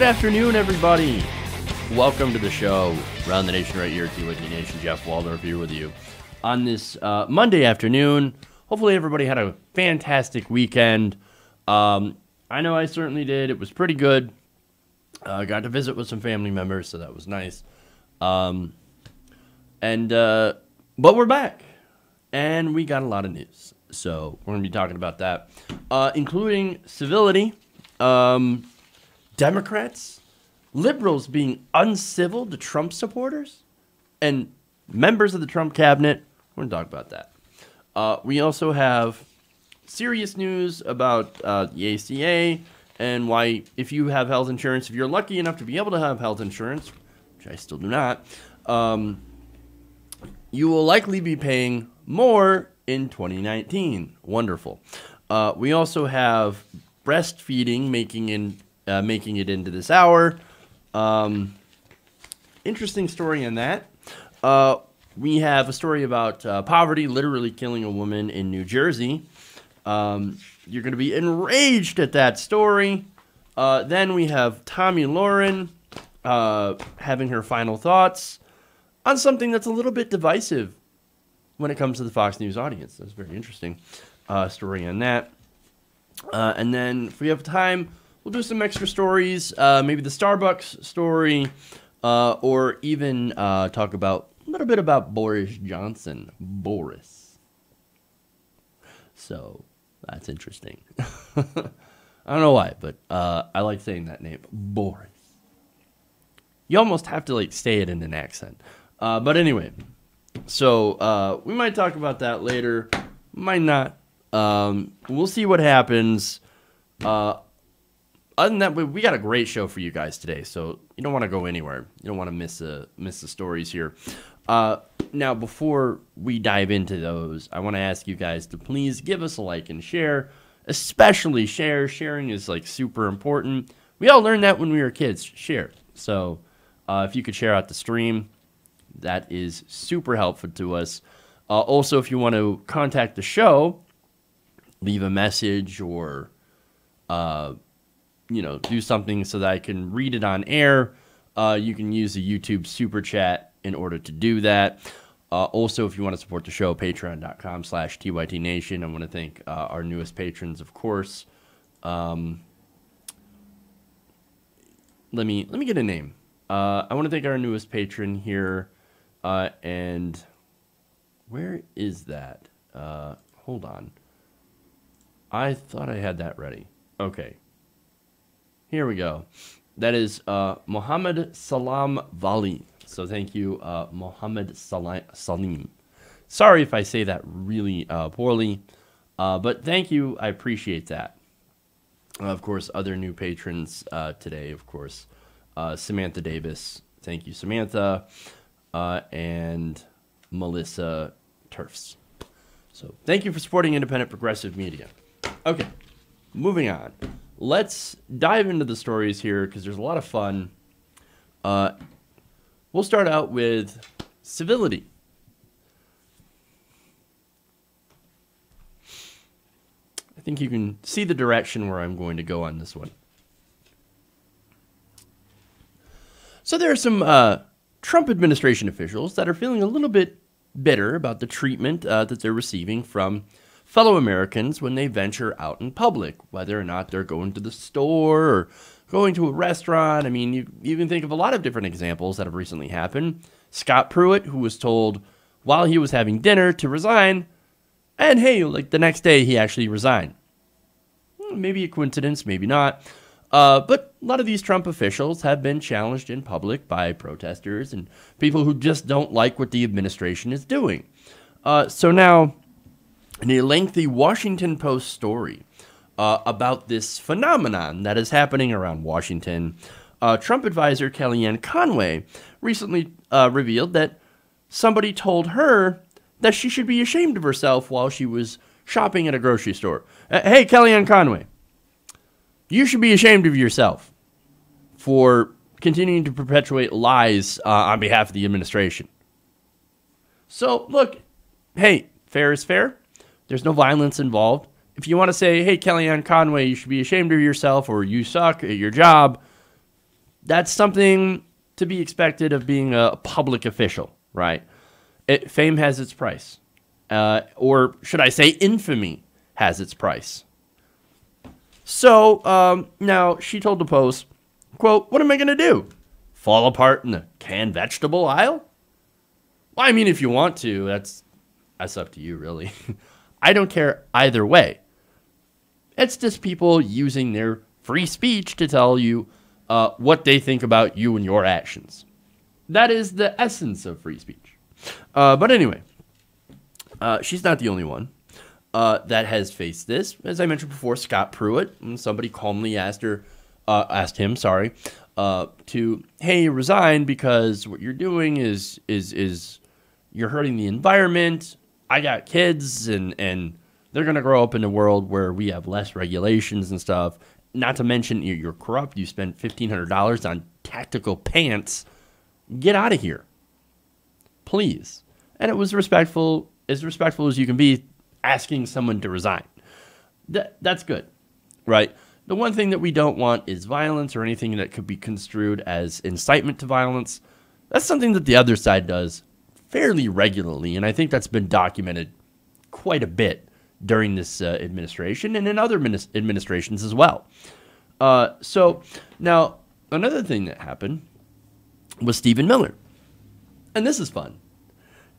Good afternoon, everybody. Welcome to the show. Around the Nation right here at Civility Nation. Jeff Waldorf here with you on this Monday afternoon. Hopefully everybody had a fantastic weekend. I know I certainly did. It was pretty good. Got to visit with some family members, so that was nice. But we're back, and we got a lot of news. So we're going to be talking about that, including civility, Democrats, liberals being uncivil to Trump supporters, and members of the Trump cabinet. We're going to talk about that. We also have serious news about the ACA and why, if you have health insurance, if you're lucky enough to be able to have health insurance, which I still do not, you will likely be paying more in 2019. Wonderful. We also have breastfeeding making it into this hour. Interesting story on that. We have a story about poverty literally killing a woman in New Jersey. You're going to be enraged at that story. Then we have Tomi Lahren having her final thoughts on something that's a little bit divisive when it comes to the Fox News audience. That's a very interesting story on that. And then if we have time, we'll do some extra stories, maybe the Starbucks story, or even talk about a little bit about Boris Johnson. Boris. So that's interesting. I don't know why, but I like saying that name, Boris. You almost have to say it in an accent. But anyway, so we might talk about that later. Might not. We'll see what happens. Other than that, we got a great show for you guys today, so you don't want to go anywhere. You don't want to miss the stories here. Now, before we dive into those, I want to ask you guys to please give us a like and share, especially share. Sharing is super important. We all learned that when we were kids. Share. So if you could share out the stream, that is super helpful to us. Also, if you want to contact the show, leave a message or do something so that I can read it on air. You can use the YouTube super chat in order to do that. Also, if you want to support the show, patreon.com/TYTNation. I want to thank our newest patrons, of course. Let me get a name. I want to thank our newest patron here. And where is that? Hold on. I thought I had that ready. Okay. Here we go. That is Mohammed Salam Vali. So thank you, Mohammed Salim. Sorry if I say that really poorly, but thank you. I appreciate that. Of course, other new patrons today, of course. Samantha Davis. Thank you, Samantha. And Melissa Turfs. So thank you for supporting independent progressive media. Okay, moving on. Let's dive into the stories here because there's a lot of fun. We'll start out with civility. I think you can see the direction where I'm going to go on this one. So there are some Trump administration officials that are feeling a little bit bitter about the treatment that they're receiving from fellow Americans when they venture out in public, whether or not they're going to the store or going to a restaurant. I mean, you can think of a lot of different examples that have recently happened. Scott Pruitt, who was told while he was having dinner to resign, and hey, the next day he actually resigned. Maybe a coincidence, maybe not. But a lot of these Trump officials have been challenged in public by protesters and people who just don't like what the administration is doing. So now, in a lengthy Washington Post story about this phenomenon that is happening around Washington, Trump advisor Kellyanne Conway recently revealed that somebody told her that she should be ashamed of herself while she was shopping at a grocery store. Hey, Kellyanne Conway, you should be ashamed of yourself for continuing to perpetuate lies on behalf of the administration. So, look, hey, fair is fair. There's no violence involved. If you want to say, hey, Kellyanne Conway, you should be ashamed of yourself or you suck at your job, That's something to be expected of being a public official, right? Fame has its price. Or should I say infamy has its price. So now she told the Post, quote, "What am I going to do? Fall apart in the canned vegetable aisle? Well, I mean, if you want to, that's up to you, really. I don't care either way. It's just people using their free speech to tell you what they think about you and your actions. That is the essence of free speech." But anyway, she's not the only one that has faced this. As I mentioned before, Scott Pruitt, somebody calmly asked him, to, hey, resign because what you're doing is you're hurting the environment. I got kids and they're going to grow up in a world where we have less regulations and stuff. Not to mention you're corrupt. You spent $1,500 on tactical pants. Get out of here, please. And it was respectful as you can be, asking someone to resign. That's good, right? The one thing that we don't want is violence or anything that could be construed as incitement to violence. That's something that the other side does fairly regularly, and I think that's been documented quite a bit during this administration and in other administrations as well. So now another thing that happened was Stephen Miller, and this is fun.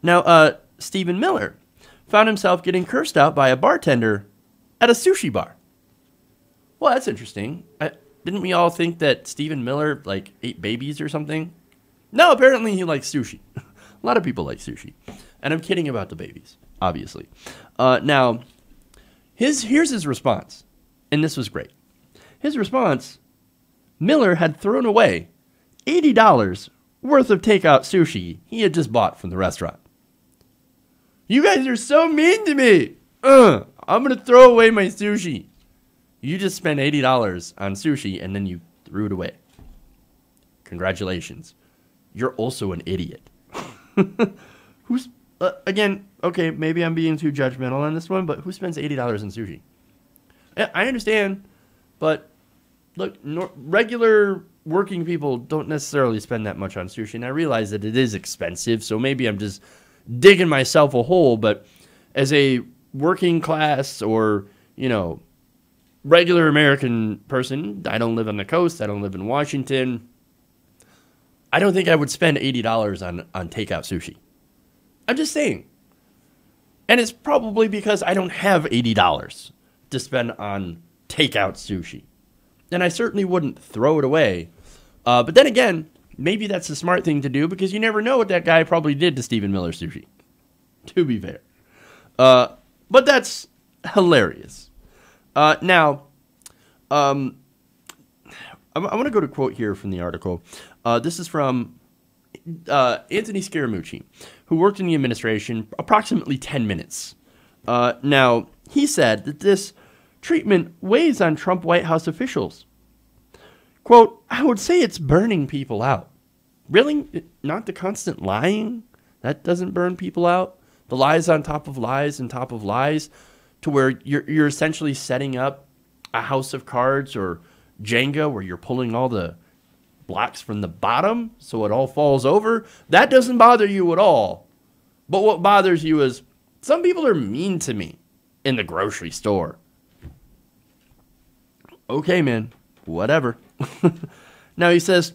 Now Stephen Miller found himself getting cursed out by a bartender at a sushi bar. Well, that's interesting. Didn't we all think that Stephen Miller ate babies or something? No, apparently he likes sushi. A lot of people like sushi, and I'm kidding about the babies, obviously. Now, here's his response, and this was great. His response: Miller had thrown away $80 worth of takeout sushi he had just bought from the restaurant. You guys are so mean to me. I'm going to throw away my sushi. You just spent $80 on sushi and then you threw it away. Congratulations. You're also an idiot. Who's, again, okay, maybe I'm being too judgmental on this one, but who spends $80 on sushi? I understand, but look, regular working people don't necessarily spend that much on sushi, and I realize that it is expensive, so maybe I'm just digging myself a hole, but as a working class or, regular American person, I don't live on the coast, I don't live in Washington, I don't think I would spend $80 on takeout sushi. I'm just saying. And it's probably because I don't have $80 to spend on takeout sushi. And I certainly wouldn't throw it away. But then again, maybe that's the smart thing to do because you never know what that guy probably did to Stephen Miller sushi. To be fair. But that's hilarious. Now, I want to go to a quote here from the article. This is from Anthony Scaramucci, who worked in the administration approximately 10 minutes. Now, he said that this treatment weighs on Trump White House officials. Quote, I would say it's burning people out. Really? Not the constant lying? That doesn't burn people out? The lies on top of lies and top of lies to where you're essentially setting up a house of cards or Jenga where you're pulling all the blocks from the bottom so it all falls over. That doesn't bother you at all. But what bothers you is some people are mean to me in the grocery store. Okay, man, whatever. Now he says,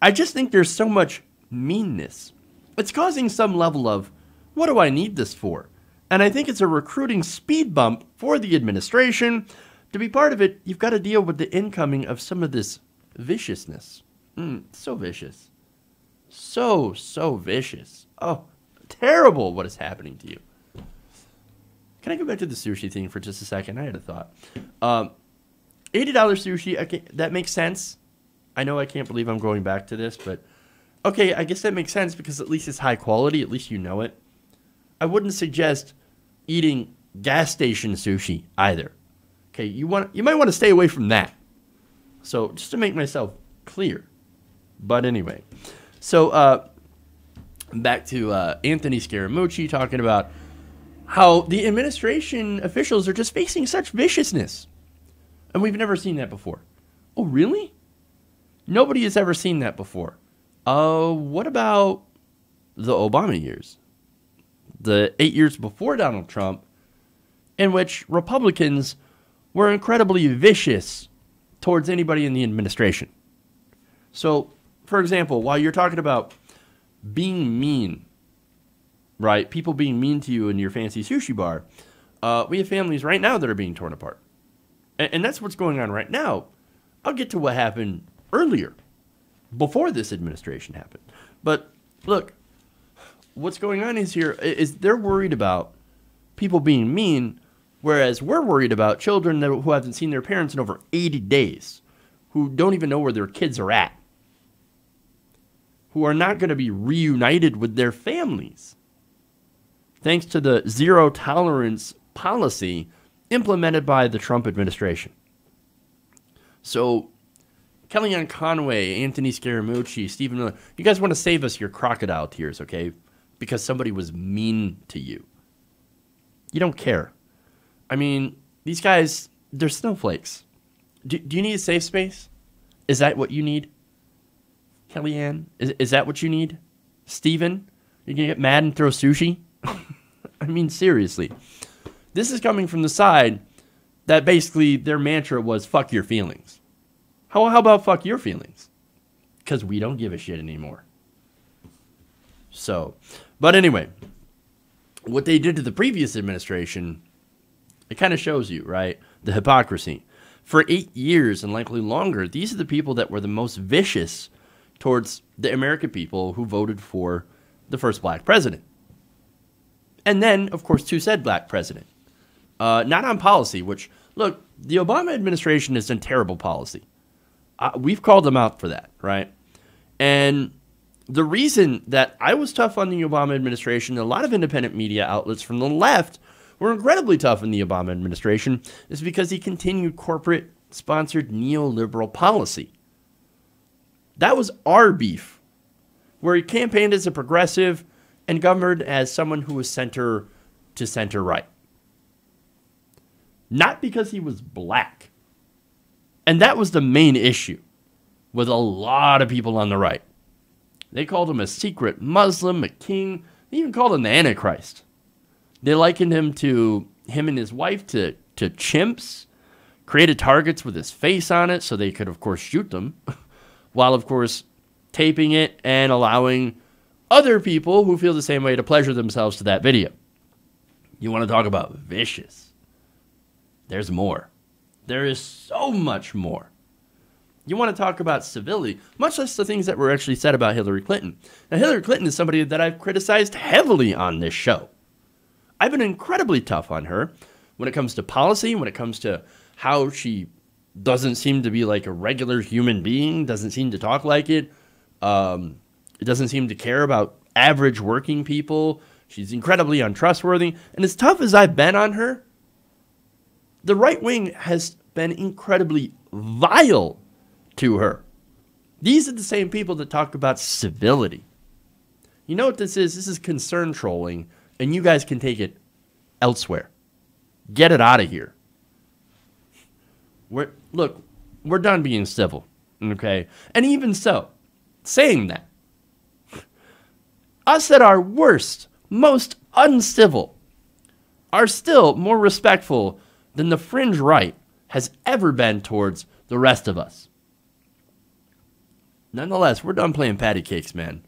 I just think there's so much meanness. It's causing some level of, what do I need this for? And I think it's a recruiting speed bump for the administration. To be part of it, you've got to deal with the incoming of some of this viciousness. So vicious. So vicious. Oh, terrible what is happening to you. Can I go back to the sushi thing for just a second? I had a thought. $80 sushi, okay, that makes sense. I know I can't believe I'm going back to this, but okay, I guess that makes sense because at least it's high quality. At least you know it. I wouldn't suggest eating gas station sushi either. Okay, you might want to stay away from that. So just to make myself clear. But anyway, so back to Anthony Scaramucci talking about how the administration officials are just facing such viciousness. And we've never seen that before. Oh, really? Nobody has ever seen that before. What about the Obama years? The 8 years before Donald Trump, in which Republicans were incredibly vicious towards anybody in the administration. So, for example, while you're talking about being mean, right? People being mean to you in your fancy sushi bar, we have families right now that are being torn apart. And that's what's going on right now. I'll get to what happened earlier, before this administration happened. But look, what's going on is they're worried about people being mean, whereas we're worried about children who haven't seen their parents in over 80 days, who don't even know where their kids are at, who are not going to be reunited with their families, thanks to the zero tolerance policy implemented by the Trump administration. So, Kellyanne Conway, Anthony Scaramucci, Stephen Miller, you guys want to save us your crocodile tears, okay? Because somebody was mean to you. You don't care. I mean, these guys, they're snowflakes. Do you need a safe space? Is that what you need? Kellyanne, is that what you need? Stephen, you're going to get mad and throw sushi? I mean, seriously. This is coming from the side that basically their mantra was, fuck your feelings. How about fuck your feelings? Because we don't give a shit anymore. So, but anyway, what they did to the previous administration, it kind of shows you, right? The hypocrisy. For 8 years and likely longer, these are the people that were the most vicious towards the American people who voted for the first black president. And then, of course, to said black president. Not on policy, which, look, the Obama administration has done terrible policy. We've called them out for that, right? And the reason that I was tough on the Obama administration, a lot of independent media outlets from the left were incredibly tough on the Obama administration, is because he continued corporate-sponsored neoliberal policy. That was our beef, where he campaigned as a progressive and governed as someone who was center to center right. Not because he was black. And that was the main issue with a lot of people on the right. They called him a secret Muslim, a king. They even called him the Antichrist. They likened him and his wife to chimps, created targets with his face on it so they could, of course, shoot them, while, of course, taping it and allowing other people who feel the same way to pleasure themselves to that video. You want to talk about vicious? There's more. There is so much more. You want to talk about civility, much less the things that were actually said about Hillary Clinton. Now, Hillary Clinton is somebody that I've criticized heavily on this show. I've been incredibly tough on her when it comes to policy, when it comes to how she doesn't seem to be like a regular human being, doesn't seem to talk like it. It doesn't seem to care about average working people. She's incredibly untrustworthy. And as tough as I've been on her, the right wing has been incredibly vile to her. These are the same people that talk about civility. You know what this is? This is concern trolling, and you guys can take it elsewhere. Get it out of here. We're done being civil, okay? And even so, saying that, us at our worst, most uncivil, are still more respectful than the fringe right has ever been towards the rest of us. Nonetheless, we're done playing patty cakes, man.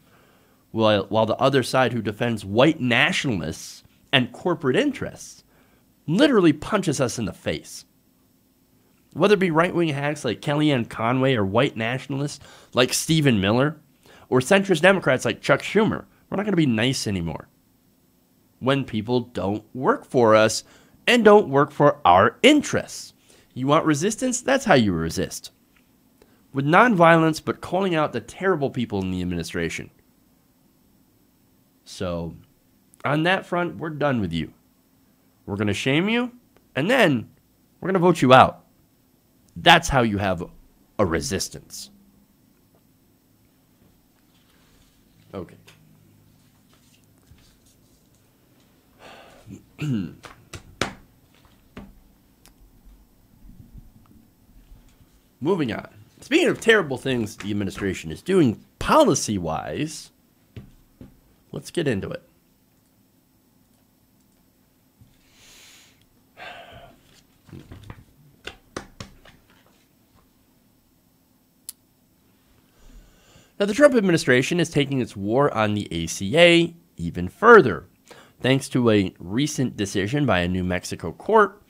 While the other side, who defends white nationalists and corporate interests, literally punches us in the face. Whether it be right-wing hacks like Kellyanne Conway or white nationalists like Stephen Miller or centrist Democrats like Chuck Schumer, we're not going to be nice anymore when people don't work for us and don't work for our interests. You want resistance? That's how you resist. With nonviolence, but calling out the terrible people in the administration. So, on that front, we're done with you. We're going to shame you, and then we're going to vote you out. That's how you have a resistance. Okay. Moving on. speaking of terrible things the administration is doing policy-wise, let's get into it. Now, the Trump administration is taking its war on the ACA even further. Thanks to a recent decision by a New Mexico court,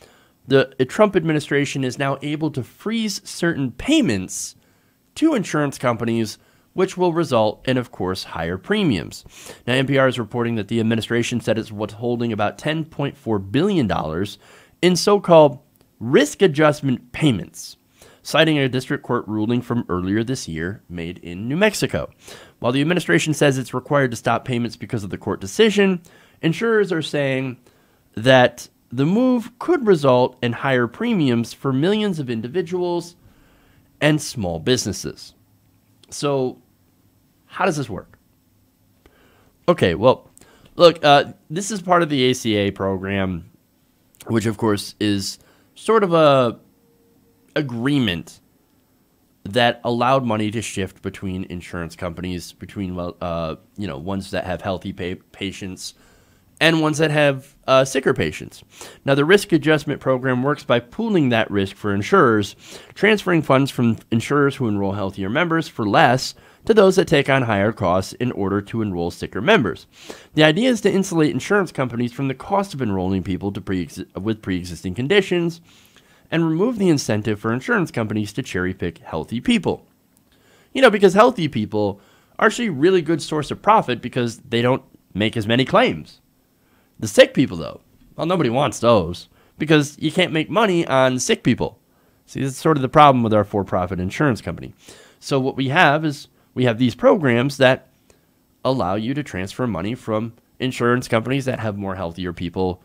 the Trump administration is now able to freeze certain payments to insurance companies, which will result in, of course, higher premiums. Now, NPR is reporting that the administration said it's withholding about $10.4 billion in so-called risk adjustment payments, citing a district court ruling from earlier this year made in New Mexico. While the administration says it's required to stop payments because of the court decision, insurers are saying that the move could result in higher premiums for millions of individuals and small businesses. So, how does this work? Okay, well, look, this is part of the ACA program, which, of course, is sort of a agreement that allowed money to shift between insurance companies, between ones that have healthy patients and ones that have sicker patients. Now, the risk adjustment program works by pooling that risk for insurers, transferring funds from insurers who enroll healthier members for less to those that take on higher costs in order to enroll sicker members. The idea is to insulate insurance companies from the cost of enrolling people with pre-existing conditions and remove the incentive for insurance companies to cherry-pick healthy people. Because healthy people are actually a really good source of profit because they don't make as many claims. The sick people, though, well, nobody wants those because you can't make money on sick people. See, that's sort of the problem with our for-profit insurance company. So what we have is we have these programs that allow you to transfer money from insurance companies that have more healthier people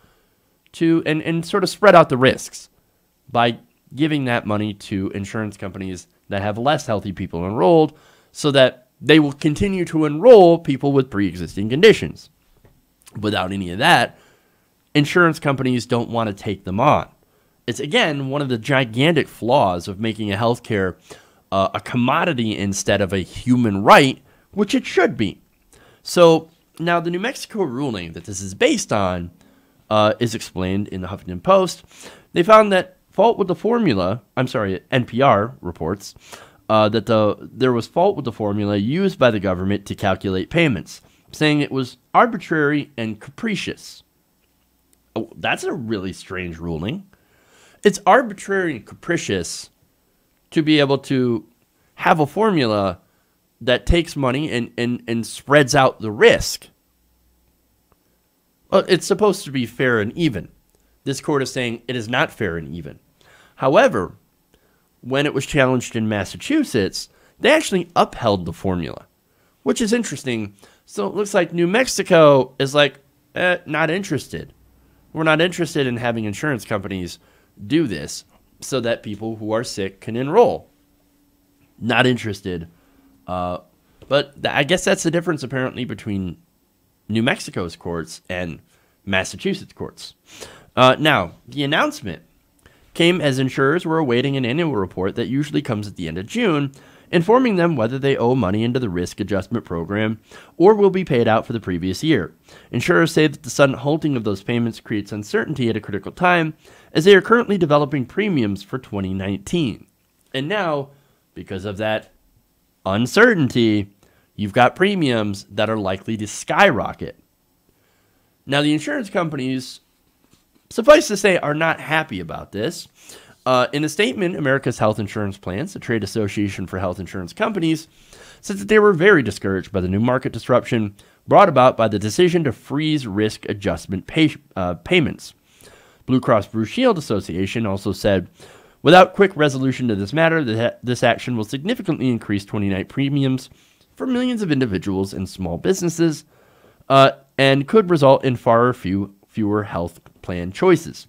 to and sort of spread out the risks by giving that money to insurance companies that have less healthy people enrolled so that they will continue to enroll people with pre-existing conditions. Without any of that, insurance companies don't want to take them on. It's, again, one of the gigantic flaws of making a healthcare a commodity instead of a human right, which it should be. So now the New Mexico ruling that this is based on is explained in the Huffington Post. They found that NPR reports that there was fault with the formula used by the government to calculate payments, saying it was arbitrary and capricious. Oh, that's a really strange ruling. It's arbitrary and capricious to be able to have a formula that takes money and spreads out the risk. Well, it's supposed to be fair and even. This court is saying it is not fair and even. However, when it was challenged in Massachusetts, they actually upheld the formula, which is interesting. So it looks like New Mexico is like, not interested. We're not interested in having insurance companies do this so that people who are sick can enroll. Not interested. But I guess that's the difference apparently between New Mexico's courts and Massachusetts courts. Now, the announcement came as insurers were awaiting an annual report that usually comes at the end of June, informing them whether they owe money into the risk adjustment program or will be paid out for the previous year. Insurers say that the sudden halting of those payments creates uncertainty at a critical time as they are currently developing premiums for 2019. And now, because of that uncertainty, you've got premiums that are likely to skyrocket. Now, the insurance companies, suffice to say, are not happy about this. In a statement, America's Health Insurance Plans, the trade association for health insurance companies, said that they were very discouraged by the new market disruption brought about by the decision to freeze risk adjustment payments. Blue Cross Blue Shield Association also said, without quick resolution to this matter, this action will significantly increase 2019 premiums for millions of individuals and small businesses and could result in far fewer health plan choices.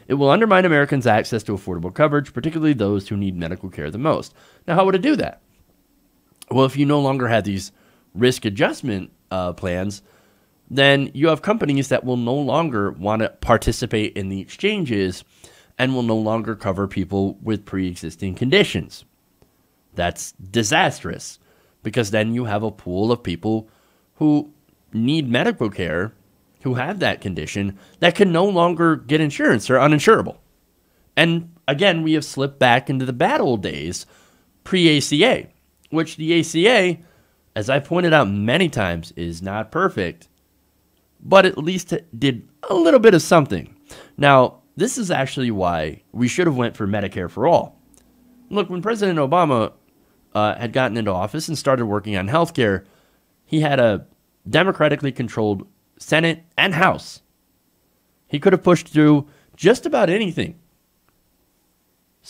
It will undermine Americans' access to affordable coverage, particularly those who need medical care the most. Now, how would it do that? Well, if you no longer have these risk adjustment plans, then you have companies that will no longer want to participate in the exchanges and will no longer cover people with pre-existing conditions. That's disastrous, because then you have a pool of people who need medical care, who have that condition, that can no longer get insurance. They're uninsurable. And again, we have slipped back into the bad old days pre-ACA, which the ACA, as I pointed out many times, is not perfect, but at least it did a little bit of something. Now, this is actually why we should have went for Medicare for all. Look, when President Obama had gotten into office and started working on healthcare, he had a democratically controlled Senate and House. He could have pushed through just about anything.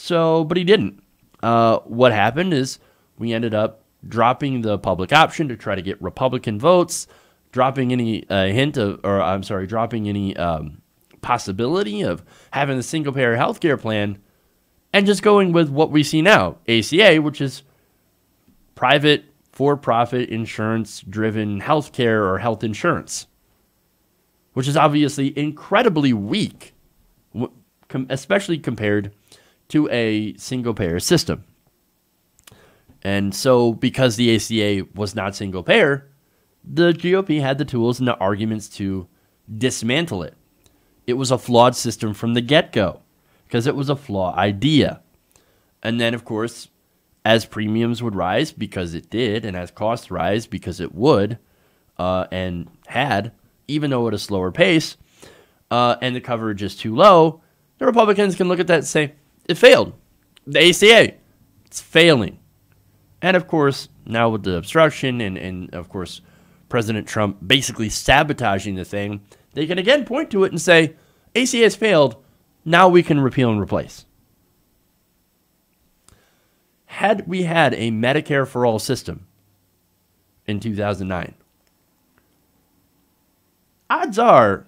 But he didn't. What happened is we ended up dropping the public option to try to get Republican votes, dropping any dropping any possibility of having a single-payer healthcare plan, and just going with what we see now, ACA, which is private, for-profit, insurance-driven healthcare or health insurance, which is obviously incredibly weak, especially compared to a single-payer system. And so, because the ACA was not single-payer, the GOP had the tools and the arguments to dismantle it. It was a flawed system from the get-go, because it was a flawed idea. And then, of course, as premiums would rise, because it did, and as costs rise, because it would, and had, even though at a slower pace, and the coverage is too low, the Republicans can look at that and say, it failed. The ACA, it's failing. And of course, now with the obstruction and of course, President Trump basically sabotaging the thing, they can again point to it and say, ACA has failed, now we can repeal and replace. Had we had a Medicare for all system in 2009, odds are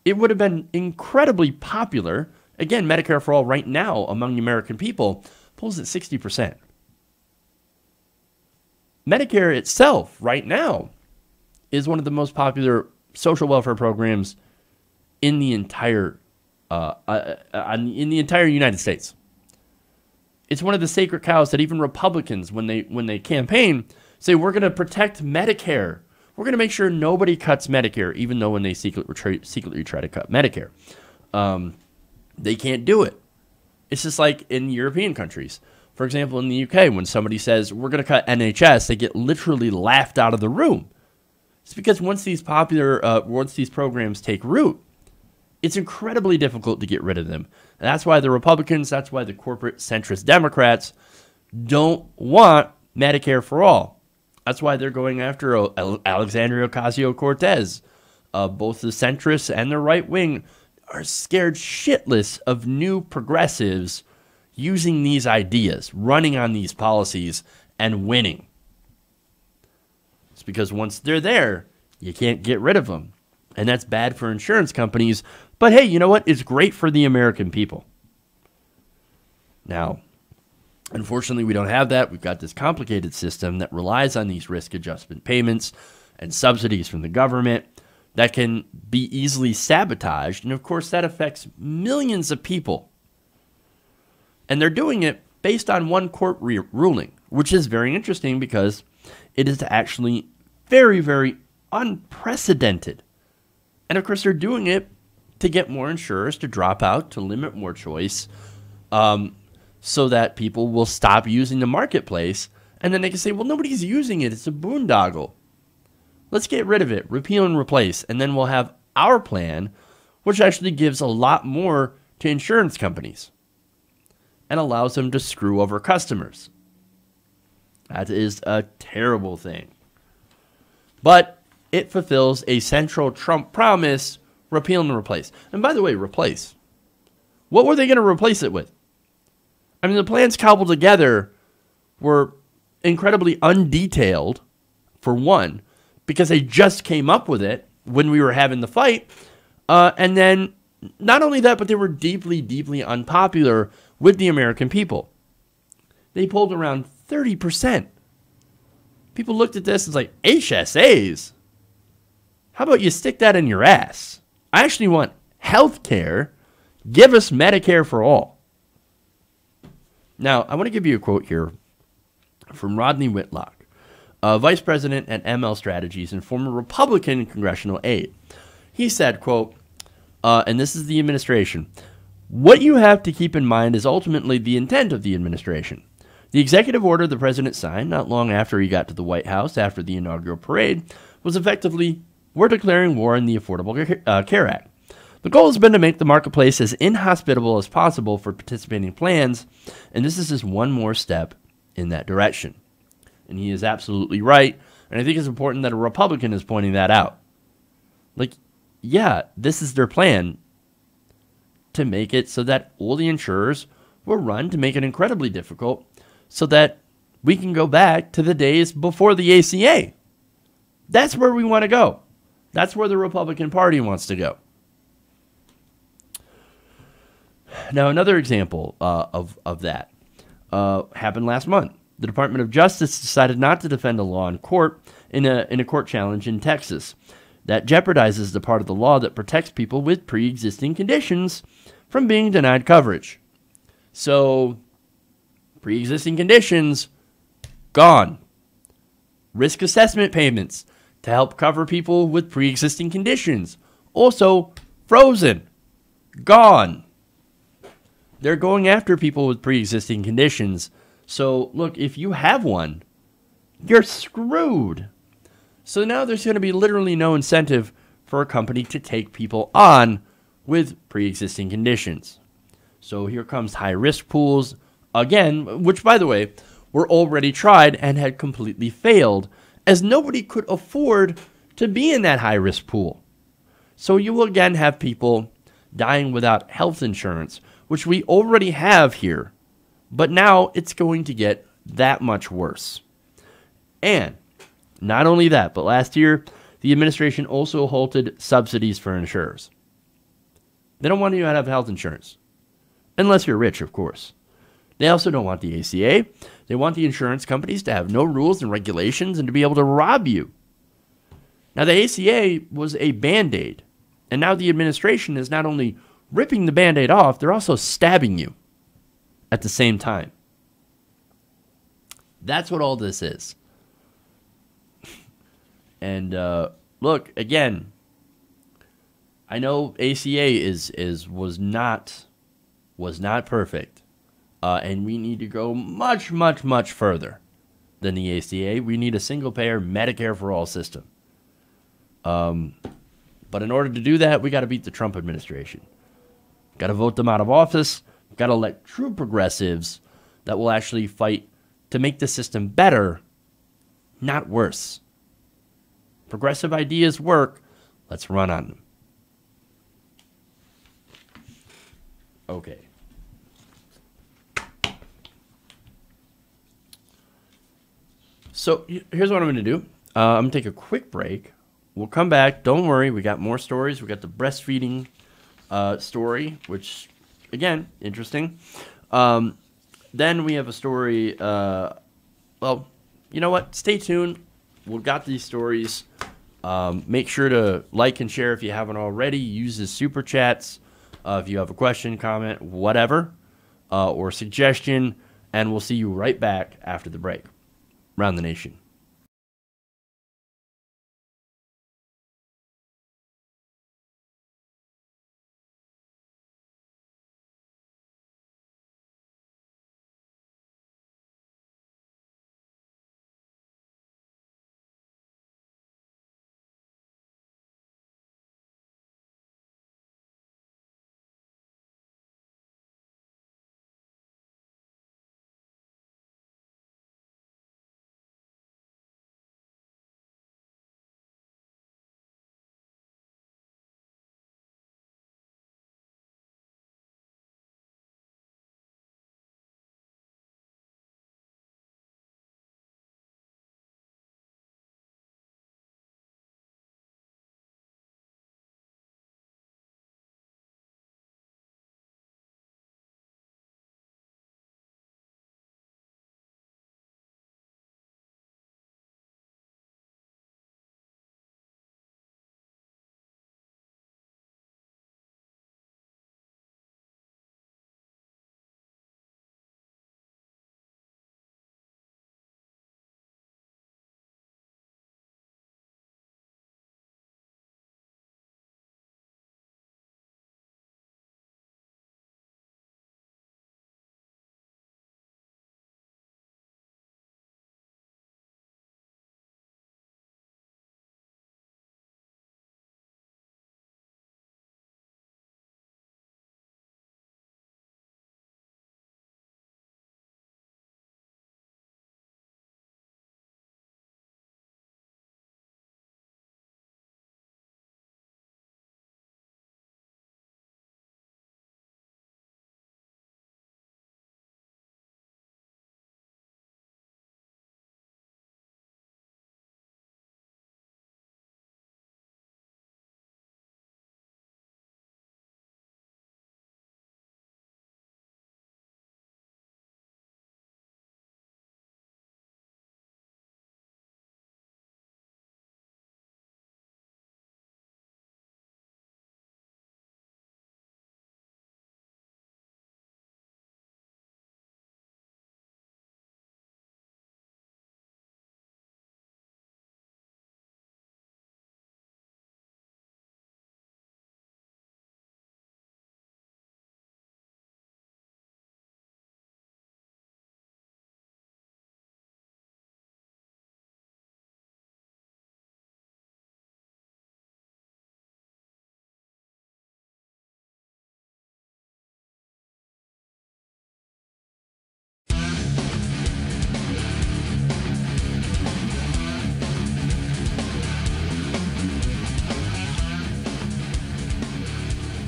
it would have been incredibly popular. Again, Medicare for all right now among the American people pulls at 60%. Medicare itself right now is one of the most popular social welfare programs in the entire United States. It's one of the sacred cows that even Republicans, when they campaign, say we're going to protect Medicare. We're going to make sure nobody cuts Medicare, even though when they secretly try to cut Medicare, they can't do it. It's just like in European countries. For example, in the UK, when somebody says we're going to cut NHS, they get literally laughed out of the room. It's because once these programs take root, it's incredibly difficult to get rid of them. And that's why the Republicans, that's why the corporate centrist Democrats don't want Medicare for all. That's why they're going after Alexandria Ocasio-Cortez. Both the centrists and the right wing are scared shitless of new progressives using these ideas, running on these policies, and winning. It's because once they're there, you can't get rid of them. And that's bad for insurance companies. But hey, you know what? It's great for the American people. Now, unfortunately, we don't have that. We've got this complicated system that relies on these risk adjustment payments and subsidies from the government that can be easily sabotaged. And of course, that affects millions of people. And they're doing it based on one court ruling, which is very interesting because it is actually very, very unprecedented. And of course, they're doing it to get more insurers to drop out, to limit more choice, so that people will stop using the marketplace. And then they can say, well, nobody's using it. It's a boondoggle. Let's get rid of it, repeal and replace. And then we'll have our plan, which actually gives a lot more to insurance companies and allows them to screw over customers. That is a terrible thing. But it fulfills a central Trump promise, repeal and replace. And by the way, replace. What were they going to replace it with? I mean, the plans cobbled together were incredibly undetailed, for one, because they just came up with it when we were having the fight. And then, not only that, but they were deeply, deeply unpopular with the American people. They polled around 30%. People looked at this and was like, HSAs? How about you stick that in your ass? I actually want health care. Give us Medicare for all. Now, I want to give you a quote here from Rodney Whitlock, vice president at ML Strategies and former Republican congressional aide. He said, quote, and this is the administration, what you have to keep in mind is ultimately the intent of the administration. The executive order the president signed not long after he got to the White House after the inaugural parade was effectively, we're declaring war on the Affordable Care Act. The goal has been to make the marketplace as inhospitable as possible for participating plans, and this is just one more step in that direction. And he is absolutely right, and I think it's important that a Republican is pointing that out. Like, yeah, this is their plan to make it so that all the insurers will run to make it incredibly difficult so that we can go back to the days before the ACA. That's where we want to go. That's where the Republican Party wants to go. Now, another example of that happened last month. The Department of Justice decided not to defend a law in court in a court challenge in Texas that jeopardizes the part of the law that protects people with pre-existing conditions from being denied coverage. So, pre-existing conditions, gone. Risk assessment payments to help cover people with pre-existing conditions, also frozen, gone. They're going after people with pre-existing conditions. So, look, if you have one, you're screwed. So now there's going to be literally no incentive for a company to take people on with pre-existing conditions. So here comes high-risk pools, again, which, by the way, were already tried and had completely failed, as nobody could afford to be in that high-risk pool. So you will again have people dying without health insurance, which we already have here, but now it's going to get that much worse. And not only that, but last year, the administration also halted subsidies for insurers. They don't want you to have health insurance, unless you're rich, of course. They also don't want the ACA. They want the insurance companies to have no rules and regulations and to be able to rob you. Now, the ACA was a Band-Aid, and now the administration is not only ripping the Band-Aid off, they're also stabbing you at the same time. That's what all this is. And look, again, I know ACA was not perfect, and we need to go much, much, much further than the ACA. We need a single-payer Medicare for all system. But in order to do that, we got to beat the Trump administration. Got to vote them out of office. Got to elect true progressives that will actually fight to make the system better, not worse. Progressive ideas work. Let's run on them. Okay. So here's what I'm going to do. I'm going to take a quick break. We'll come back. Don't worry. We got more stories. We got the breastfeeding story, which, again, interesting. Then we have a story. Well, you know what? Stay tuned. We've got these stories. Make sure to like and share if you haven't already. Use the super chats if you have a question, comment, whatever, or suggestion. And we'll see you right back after the break. Round the Nation.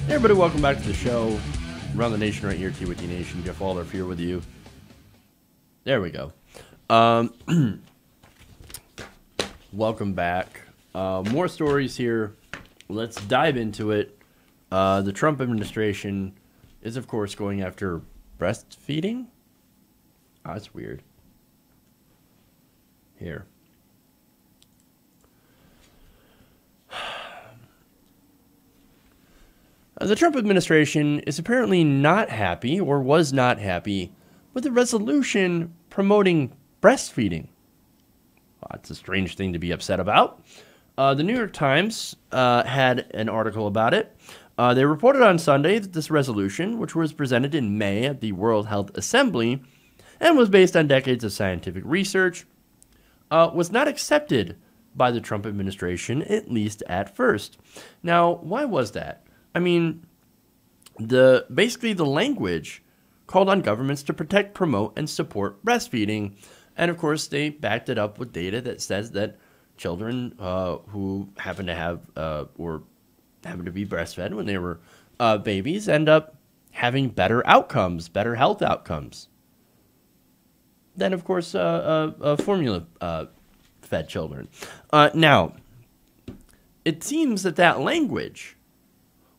Hey everybody, welcome back to the show. Around the nation right here, T-Witty Nation. Jeff Waldorf here with you. There we go. Welcome back. More stories here. Let's dive into it. The Trump administration is, of course, going after breastfeeding. Oh, that's weird. Here. The Trump administration is apparently not happy, or was not happy, with a resolution promoting breastfeeding. Well, that's a strange thing to be upset about. The New York Times had an article about it. They reported on Sunday that this resolution, which was presented in May at the World Health Assembly and was based on decades of scientific research, was not accepted by the Trump administration, at least at first. Now, why was that? I mean, basically the language called on governments to protect, promote, and support breastfeeding. And of course, they backed it up with data that says that children who happen to have or happen to be breastfed when they were babies end up having better outcomes, better health outcomes than, of course, formula fed children. Now, it seems that language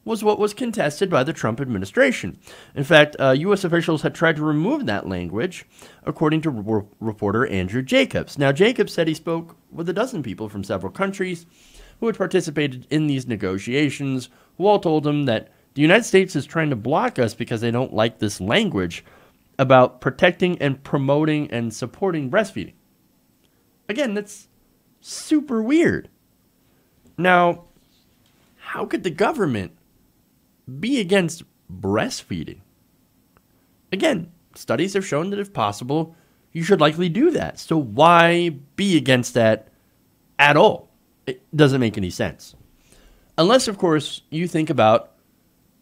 was what was contested by the Trump administration. In fact, U.S. officials had tried to remove that language, according to reporter Andrew Jacobs. Now, Jacobs said he spoke with a dozen people from several countries who had participated in these negotiations, who all told him that the United States is trying to block us because they don't like this language about protecting and promoting and supporting breastfeeding. Again, that's super weird. Now, how could the government be against breastfeeding? Again, studies have shown that if possible, you should likely do that. So why be against that at all? It doesn't make any sense. Unless, of course, you think about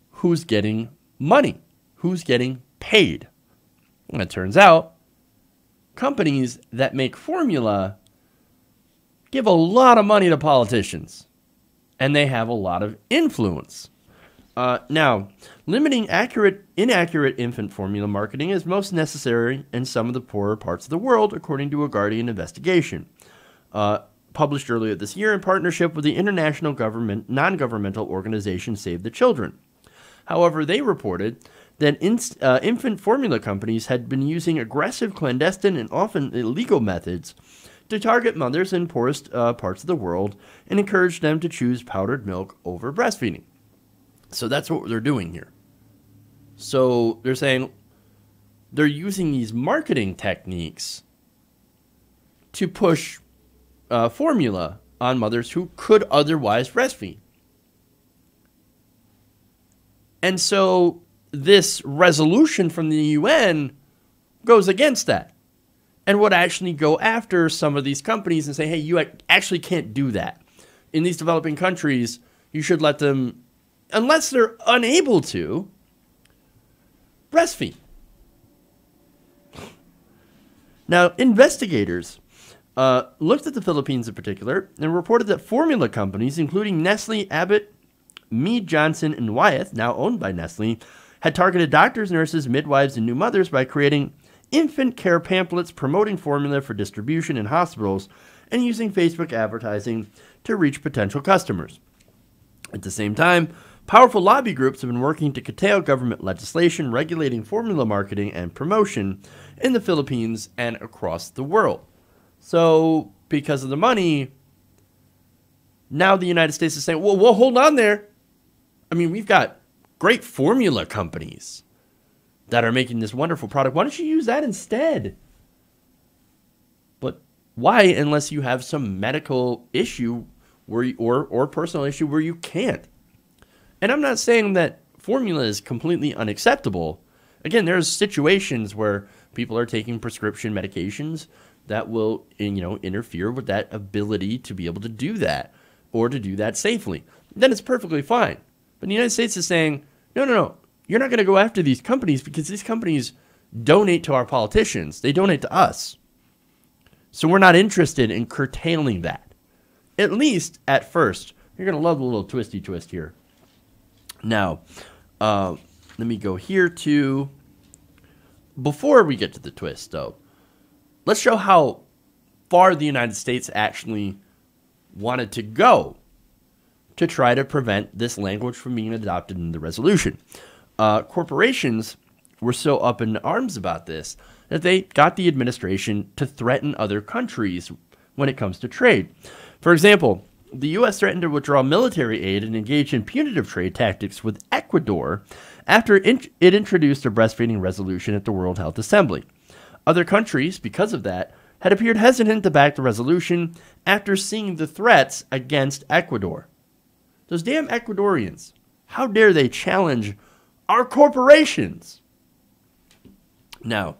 who's getting money, who's getting paid. And it turns out companies that make formula give a lot of money to politicians, and they have a lot of influence. Now, limiting inaccurate infant formula marketing is most necessary in some of the poorer parts of the world, according to a Guardian investigation published earlier this year in partnership with the international non-governmental organization Save the Children. However, they reported that infant formula companies had been using aggressive, clandestine, and often illegal methods to target mothers in poorest parts of the world and encourage them to choose powdered milk over breastfeeding. So that's what they're doing here. So they're saying they're using these marketing techniques to push formula on mothers who could otherwise breastfeed. And so this resolution from the UN goes against that and would actually go after some of these companies and say, hey, you actually can't do that. In these developing countries, you should let them, unless they're unable to, breastfeed. Now, investigators looked at the Philippines in particular and reported that formula companies, including Nestle, Abbott, Mead Johnson, and Wyeth, now owned by Nestle, had targeted doctors, nurses, midwives, and new mothers by creating infant care pamphlets promoting formula for distribution in hospitals and using Facebook advertising to reach potential customers. At the same time, powerful lobby groups have been working to curtail government legislation regulating formula marketing and promotion in the Philippines and across the world. So, because of the money, now the United States is saying, well, hold on there. I mean, we've got great formula companies that are making this wonderful product. Why don't you use that instead? But why, unless you have some medical issue or personal issue where you can't? And I'm not saying that formula is completely unacceptable. Again, there's situations where people are taking prescription medications that will, interfere with that ability to be able to do that or to do that safely. Then it's perfectly fine. But the United States is saying, no, you're not going to go after these companies because these companies donate to our politicians. They donate to us. So we're not interested in curtailing that. At least at first. You're going to love the little twisty twist here. Now, let me go here to, before we get to the twist, though, let's show how far the United States actually wanted to go to try to prevent this language from being adopted in the resolution. Corporations were so up in arms about this that they got the administration to threaten other countries when it comes to trade. For example, the U.S. threatened to withdraw military aid and engage in punitive trade tactics with Ecuador after it introduced a breastfeeding resolution at the World Health Assembly. Other countries, because of that, had appeared hesitant to back the resolution after seeing the threats against Ecuador. Those damn Ecuadorians, how dare they challenge our corporations? Now,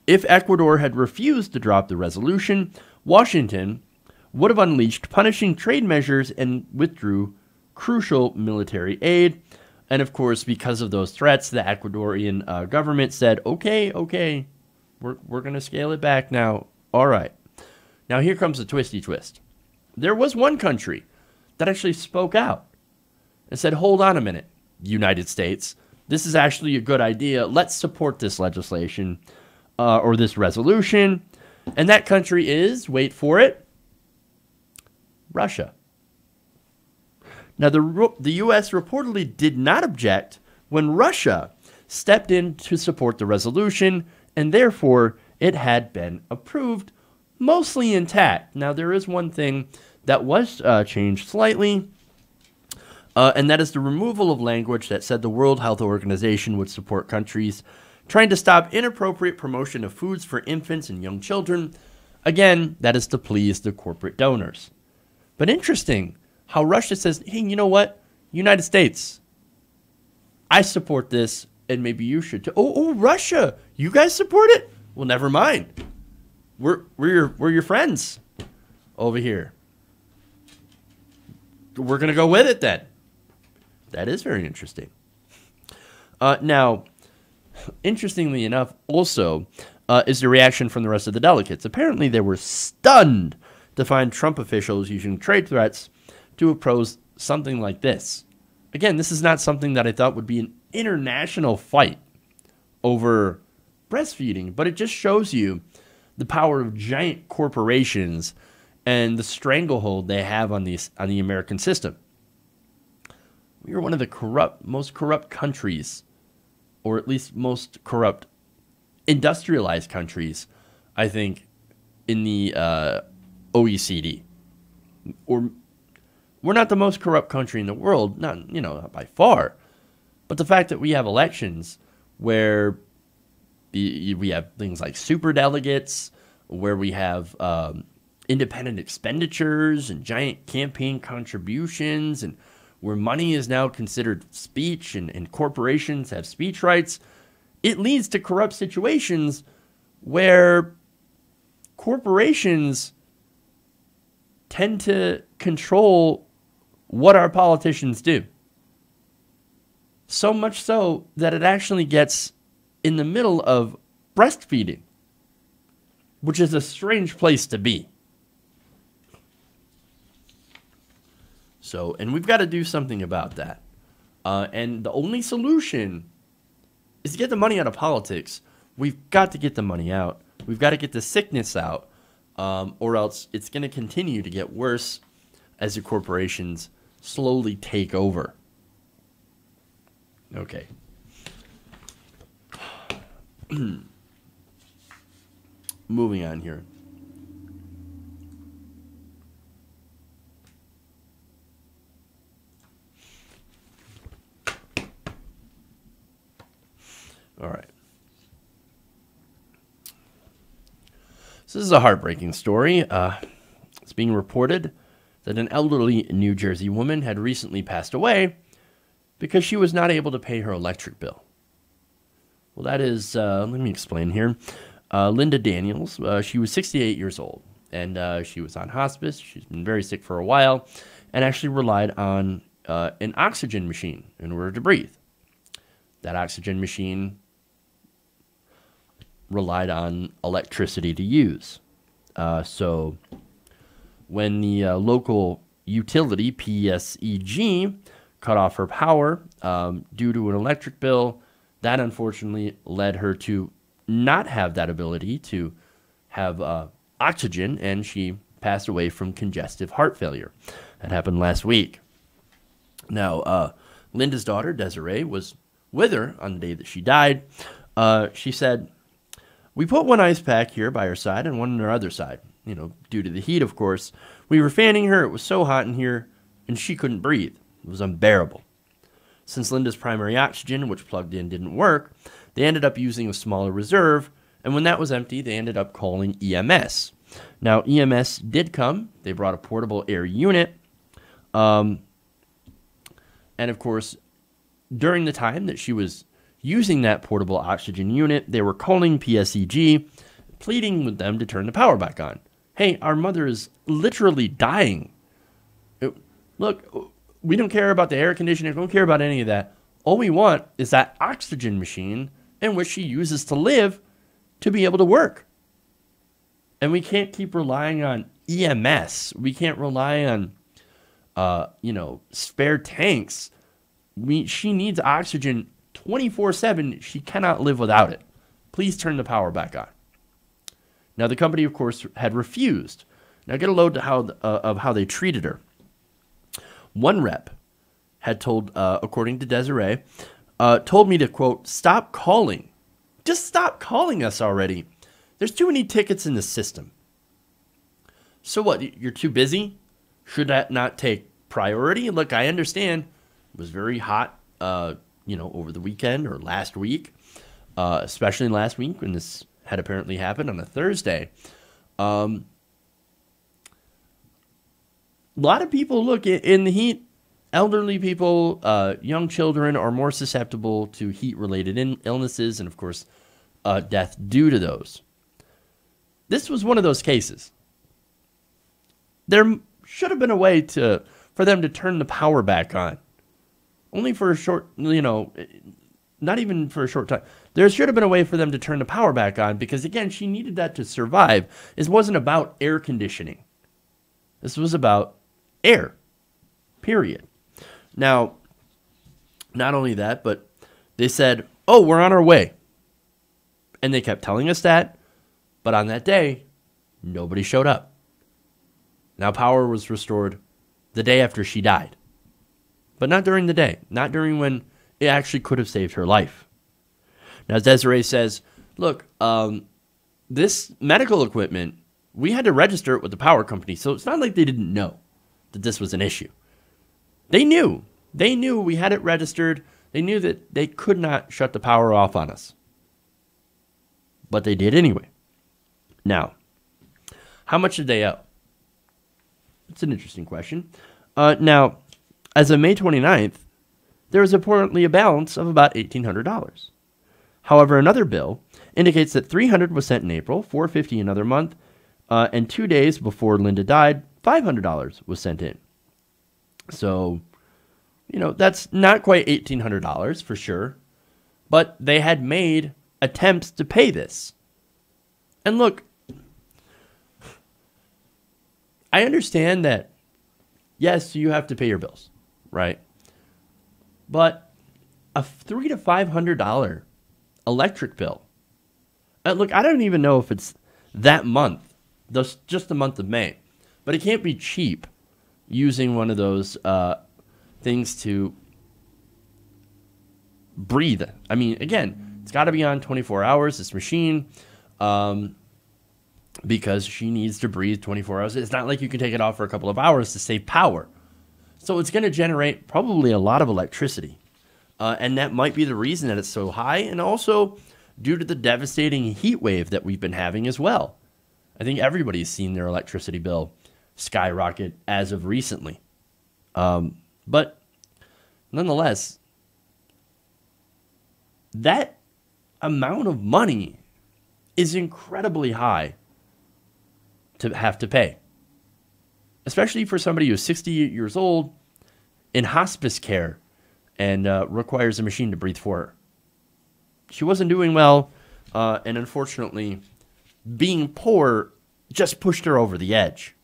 if Ecuador had refused to drop the resolution, Washington would have unleashed punishing trade measures and withdrew crucial military aid. And of course, because of those threats, the Ecuadorian government said, okay, we're going to scale it back now. All right. Now here comes the twisty twist. There was one country that actually spoke out and said, hold on a minute, United States, this is actually a good idea. Let's support this legislation or this resolution. And that country is, wait for it, Russia. Now, the U.S. reportedly did not object when Russia stepped in to support the resolution, and therefore it had been approved, mostly intact. Now, there is one thing that was changed slightly, and that is the removal of language that said the World Health Organization would support countries trying to stop inappropriate promotion of foods for infants and young children. Again, that is to please the corporate donors. But interesting how Russia says, hey, you know what? United States, I support this, and maybe you should too. Oh, Russia, you guys support it? Well, never mind. We're your friends over here. We're going to go with it then. That is very interesting. Now, interestingly enough, also, is the reaction from the rest of the delegates. Apparently, they were stunned to find Trump officials using trade threats to oppose something like this. Again, this is not something that I thought would be an international fight over breastfeeding, but it just shows you the power of giant corporations and the stranglehold they have on the American system. We are one of the most corrupt countries, or at least most corrupt industrialized countries, I think, in the OECD. Or we're not the most corrupt country in the world, not by far, but the fact that we have elections where we have things like superdelegates, where we have independent expenditures and giant campaign contributions, and where money is now considered speech and corporations have speech rights, it leads to corrupt situations where corporations tend to control what our politicians do. So much so that it actually gets in the middle of breastfeeding, which is a strange place to be. So, and we've got to do something about that. And the only solution is to get the money out of politics. We've got to get the money out. We've got to get the sickness out, or else it's going to continue to get worse as the corporations slowly take over. Okay. Moving on here. All right. So this is a heartbreaking story. It's being reported that an elderly New Jersey woman had recently passed away because she was not able to pay her electric bill. Well, that is, let me explain here. Linda Daniels, she was 68 years old, and she was on hospice. She's been very sick for a while and actually relied on an oxygen machine in order to breathe. That oxygen machine relied on electricity to use. So when the local utility, PSEG, cut off her power due to an electric bill. That unfortunately led her to not have that ability to have oxygen, and she passed away from congestive heart failure. That happened last week. Now, Linda's daughter, Desiree, was with her on the day that she died. She said, "We put one ice pack here by her side and one on her other side. Due to the heat, of course. We were fanning her. It was so hot in here, and she couldn't breathe. It was unbearable. Since Linda's primary oxygen, which plugged in, didn't work, they ended up using a smaller reserve, and when that was empty, they ended up calling EMS. Now, EMS did come. They brought a portable air unit, and of course, during the time that she was using that portable oxygen unit, they were calling PSEG, pleading with them to turn the power back on. Hey, our mother is literally dying. Look, we don't care about the air conditioning. We don't care about any of that. All we want is that oxygen machine in which she uses to live to be able to work. And we can't keep relying on EMS. We can't rely on, spare tanks. She needs oxygen 24/7. She cannot live without it. Please turn the power back on." Now, the company, of course, had refused. Now, get a load of how they treated her. One rep had told, according to Desiree, told me to, quote, "Stop calling. Just stop calling us already. There's too many tickets in the system." So what, you're too busy? Should that not take priority? Look, I understand it was very hot, over the weekend or last week, especially last week when this had apparently happened on a Thursday. A lot of people, look, in the heat, elderly people, young children are more susceptible to heat-related illnesses and, of course, death due to those. This was one of those cases. There should have been a way for them to turn the power back on. Only for a short, not even for a short time. There should have been a way for them to turn the power back on because, again, she needed that to survive. It wasn't about air conditioning. This was about air, period. Now, not only that, but they said, "Oh, we're on our way." And they kept telling us that, but on that day, nobody showed up. Now, power was restored the day after she died, but not during the day, not during when it actually could have saved her life. Now, as Desiree says, look, this medical equipment, we had to register it with the power company, so it's not like they didn't know that this was an issue. They knew. They knew we had it registered. They knew that they could not shut the power off on us. But they did anyway. Now, how much did they owe? It's an interesting question. Now, as of May 29th, there was apparently a balance of about $1,800. However, another bill indicates that $300 was sent in April, $450 another month, and 2 days before Linda died, $500 was sent in. So, that's not quite $1,800 for sure, but they had made attempts to pay this. And look, I understand that, yes, you have to pay your bills, right? But a $300 to $500 electric bill. Look, I don't even know if it's that month, just the month of May, but it can't be cheap using one of those things to breathe. I mean, again, it's got to be on 24 hours, this machine, because she needs to breathe 24 hours. It's not like you can take it off for a couple of hours to save power. So it's going to generate probably a lot of electricity. And that might be the reason that it's so high, and also due to the devastating heat wave that we've been having as well. I think everybody's seen their electricity bill skyrocket as of recently. But nonetheless, that amount of money is incredibly high to have to pay, especially for somebody who's 68 years old in hospice care and requires a machine to breathe for her. She wasn't doing well, and unfortunately, being poor just pushed her over the edge.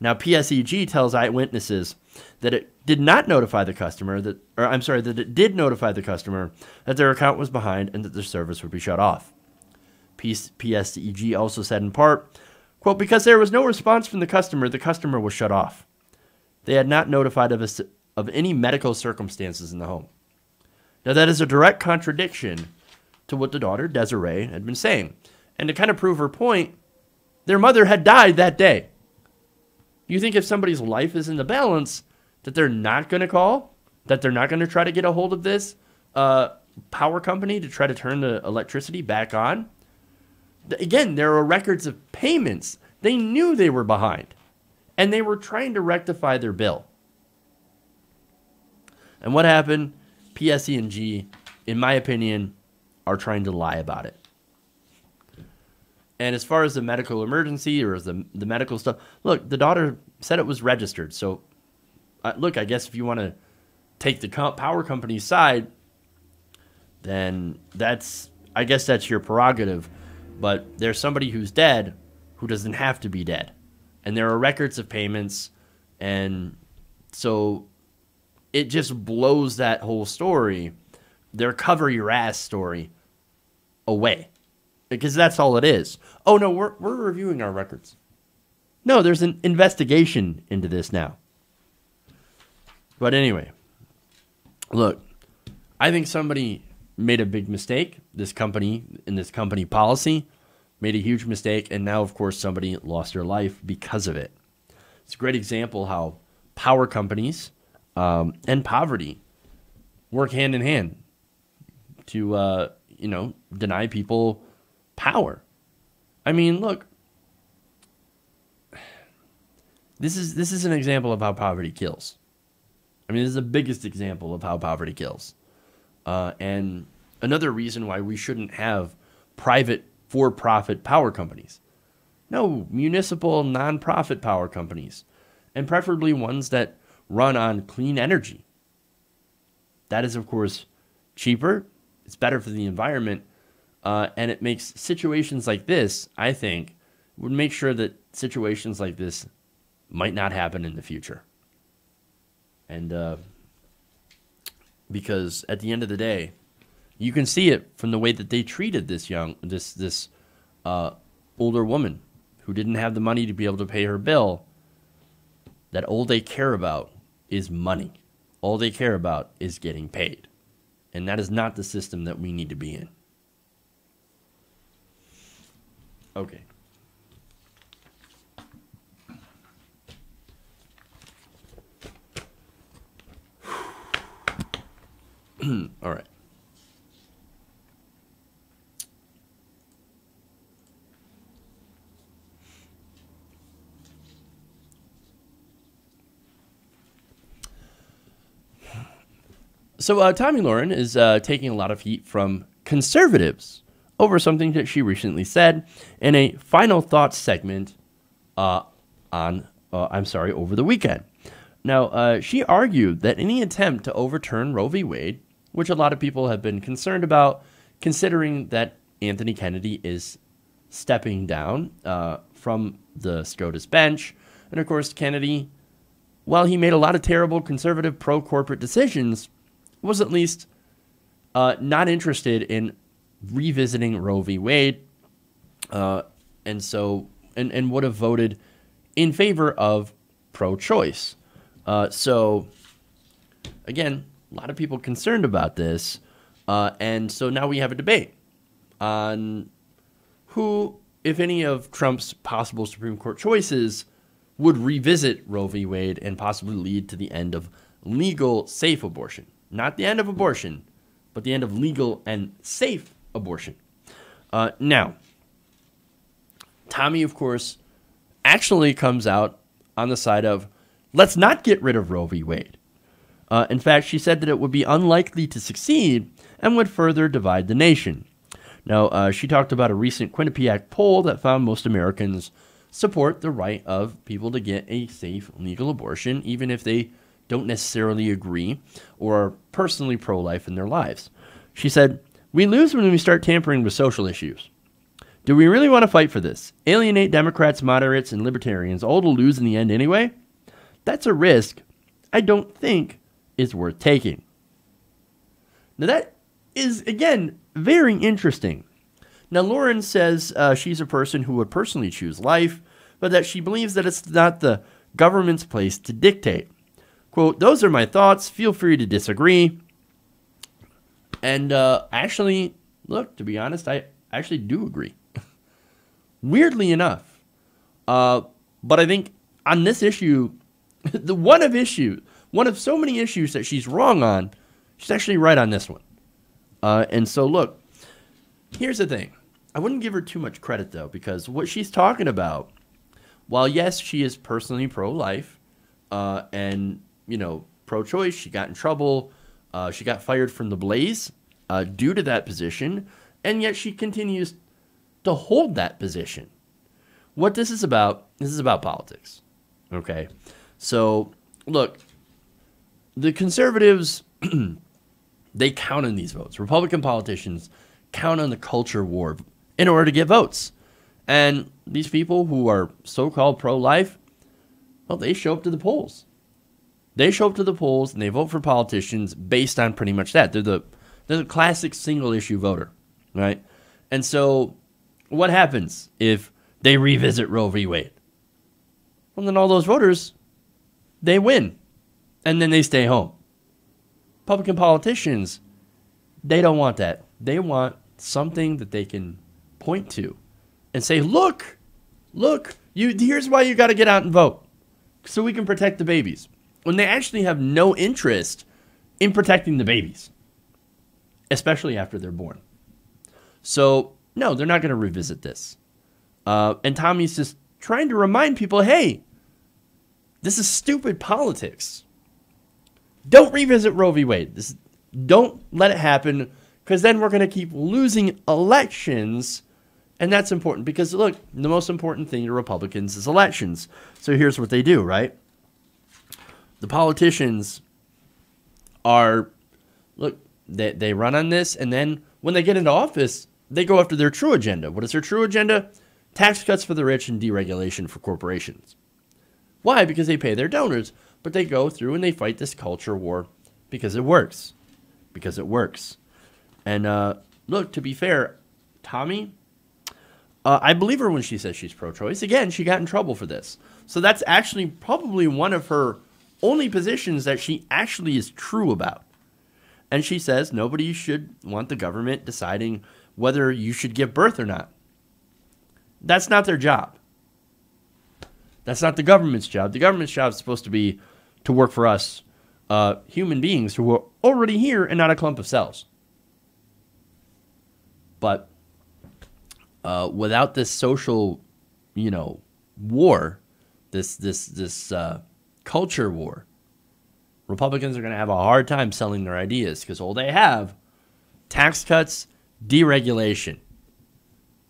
Now, PSEG tells eyewitnesses that it did not notify the customer that it did notify the customer that their account was behind and that their service would be shut off. PSEG also said in part, quote, because there was no response from the customer was shut off. They had not notified of any medical circumstances in the home. Now, that is a direct contradiction to what the daughter, Desiree, had been saying. And to kind of prove her point, their mother had died that day. You think if somebody's life is in the balance, that they're not going to call? That they're not going to try to get a hold of this power company to try to turn the electricity back on? Again, there are records of payments. They knew they were behind, and they were trying to rectify their bill. And what happened? PSE&G, in my opinion, are trying to lie about it. And as far as the medical emergency or the medical stuff, look, the daughter said it was registered. So, look, I guess if you want to take the power company's side, then I guess that's your prerogative. But there's somebody who's dead who doesn't have to be dead. And there are records of payments. And so it just blows that whole story, their cover your ass story, away. Because that's all it is. Oh, no, we're reviewing our records. No, there's an investigation into this now. But anyway, look, I think somebody made a big mistake. This company, in this company policy, made a huge mistake. And now, of course, somebody lost their life because of it. It's a great example how power companies and poverty work hand in hand to, deny people power. I mean, look, this is an example of how poverty kills. I mean, this is the biggest example of how poverty kills. And another reason why we shouldn't have private for-profit power companies. No, municipal non-profit power companies, and preferably ones that run on clean energy. That is, of course, cheaper. It's better for the environment. And it makes situations like this, I think, would make sure that situations like this might not happen in the future. And because at the end of the day, you can see it from the way that they treated this older woman who didn't have the money to be able to pay her bill, that all they care about is money. All they care about is getting paid. And that is not the system that we need to be in. Okay. All right. So Tomi Lahren is taking a lot of heat from conservatives over something that she recently said in a final thoughts segment over the weekend. Now, she argued that any attempt to overturn Roe v. Wade, which a lot of people have been concerned about, considering that Anthony Kennedy is stepping down from the SCOTUS bench. And of course, Kennedy, while he made a lot of terrible conservative pro-corporate decisions, was at least not interested in revisiting Roe v. Wade, and would have voted in favor of pro-choice. So, again, a lot of people concerned about this, and so now we have a debate on who, if any, of Trump's possible Supreme Court choices would revisit Roe v. Wade and possibly lead to the end of legal, safe abortion. Not the end of abortion, but the end of legal and safe abortion. Now, Tomi, of course, actually comes out on the side of, let's not get rid of Roe v. Wade. In fact, she said that it would be unlikely to succeed and would further divide the nation. Now, she talked about a recent Quinnipiac poll that found most Americans support the right of people to get a safe, legal abortion, even if they don't necessarily agree or are personally pro-life in their lives. She said, "We lose when we start tampering with social issues. Do we really want to fight for this? Alienate Democrats, moderates, and libertarians, all to lose in the end anyway? That's a risk I don't think is worth taking. Now that is, again, very interesting. Now Lahren says she's a person who would personally choose life, but that she believes that it's not the government's place to dictate. Quote, those are my thoughts. Feel free to disagree. And actually, look, to be honest, I actually do agree. Weirdly enough. But I think on this issue, one of so many issues that she's wrong on, she's actually right on this one. And so, look, here's the thing. I wouldn't give her too much credit, though, because what she's talking about, while, yes, she is personally pro-life and, you know, pro-choice, she got in trouble. She got fired from the Blaze due to that position, and yet she continues to hold that position. What this is about politics, okay? So, look, the conservatives, they count on these votes. Republican politicians count on the culture war in order to get votes. And these people who are so-called pro-life, well, they show up to the polls. They show up to the polls and they vote for politicians based on pretty much that. They're the classic single-issue voter, right? And so what happens if they revisit Roe v. Wade? Well, then all those voters, they win, and then they stay home. Republican politicians, they don't want that. They want something that they can point to and say, look, here's why you got to get out and vote, so we can protect the babies. When they actually have no interest in protecting the babies, especially after they're born. So, no, they're not going to revisit this. And Tomi's just trying to remind people, hey, this is stupid politics. Don't revisit Roe v. Wade. Don't let it happen, because then we're going to keep losing elections. And that's important because, look, the most important thing to Republicans is elections. So here's what they do, right? The politicians are, look, they run on this, and then when they get into office, they go after their true agenda. What is their true agenda? Tax cuts for the rich and deregulation for corporations. Why? Because they pay their donors, but they go through and they fight this culture war because it works. Because it works. And look, to be fair, Tomi, I believe her when she says she's pro-choice. Again, she got in trouble for this. So that's actually probably one of her only positions that she actually is true about. And she says nobody should want the government deciding whether you should give birth or not. That's not their job. That's not the government's job. The government's job is supposed to be to work for us, human beings who are already here and not a clump of cells. But without this social, war, this culture war, Republicans are going to have a hard time selling their ideas because all they have, tax cuts, deregulation.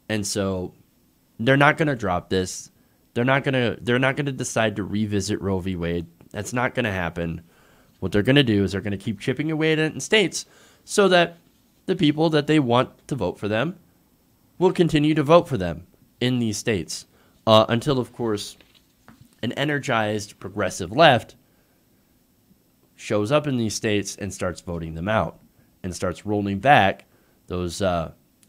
And so they're not going to drop this. They're not going to decide to revisit Roe v. Wade. That's not going to happen. What they're going to do is they're going to keep chipping away at it in states so that the people that they want to vote for them will continue to vote for them in these states until, of course, an energized progressive left shows up in these states and starts voting them out and starts rolling back those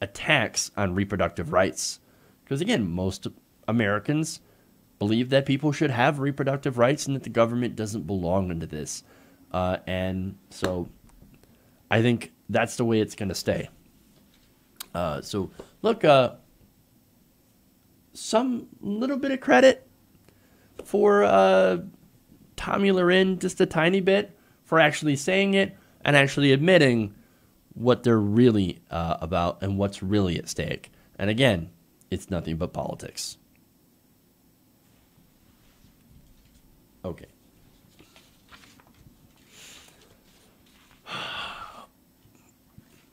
attacks on reproductive rights. Because, again, most Americans believe that people should have reproductive rights and that the government doesn't belong into this. And so I think that's the way it's going to stay. So, look, some little bit of credit for Tomi Lahren, just a tiny bit, for actually saying it and actually admitting what they're really about and what's really at stake. And again, it's nothing but politics. Okay.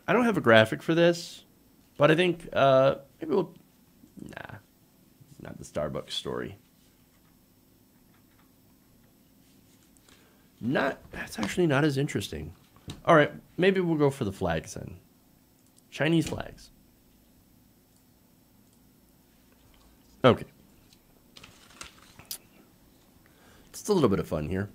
I don't have a graphic for this, but I think maybe we'll... Nah, not the Starbucks story. That's actually not as interesting. All right, maybe we'll go for the flags then. Chinese flags. Okay. Just a little bit of fun here.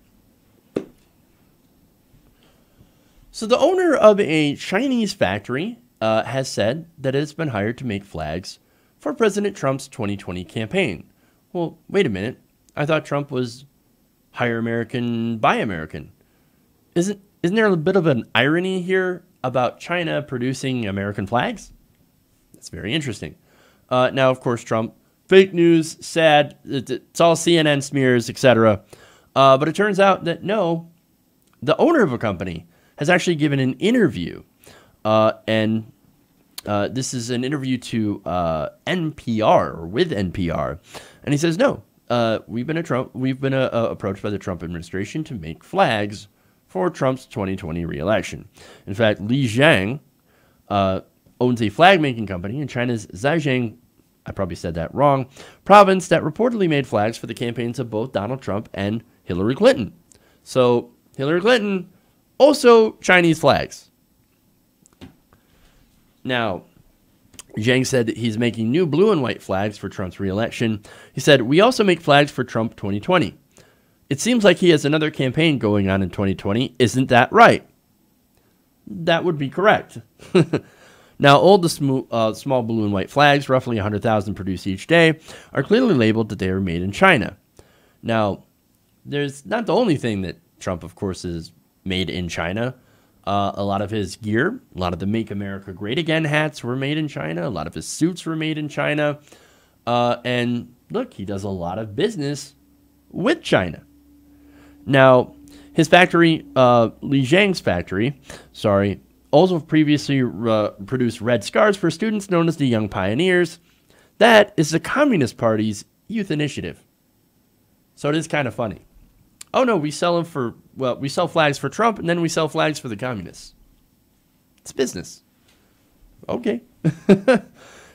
So the owner of a Chinese factory has said that it's been hired to make flags for President Trump's 2020 campaign. Well, wait a minute. I thought Trump was hire American, buy American. Isn't there a bit of an irony here about China producing American flags? That's very interesting. Now, of course, Trump, fake news, sad, it's all CNN smears, etc. But it turns out that no, the owner of a company has actually given an interview, and this is an interview to NPR or with NPR, and he says no, we've been approached by the Trump administration to make flags for Trump's 2020 reelection. In fact, Li Zhang owns a flag-making company in China's Zhejiang, I probably said that wrong, province that reportedly made flags for the campaigns of both Donald Trump and Hillary Clinton. So Hillary Clinton, also Chinese flags. Now, Zhang said that he's making new blue and white flags for Trump's reelection. He said, "We also make flags for Trump 2020. It seems like he has another campaign going on in 2020. Isn't that right?" That would be correct. Now, all the small blue and white flags, roughly 100,000 produced each day, are clearly labeled that they are made in China. Now, there's not the only thing that Trump, of course, is made in China. A lot of his gear, a lot of the Make America Great Again hats were made in China. A lot of his suits were made in China. And look, he does a lot of business with China. Now, his factory, Li Zhang's factory, also previously produced red scarves for students known as the Young Pioneers. That is the Communist Party's youth initiative. So it is kind of funny. Oh no, we sell flags for Trump, and then we sell flags for the communists. It's business. Okay.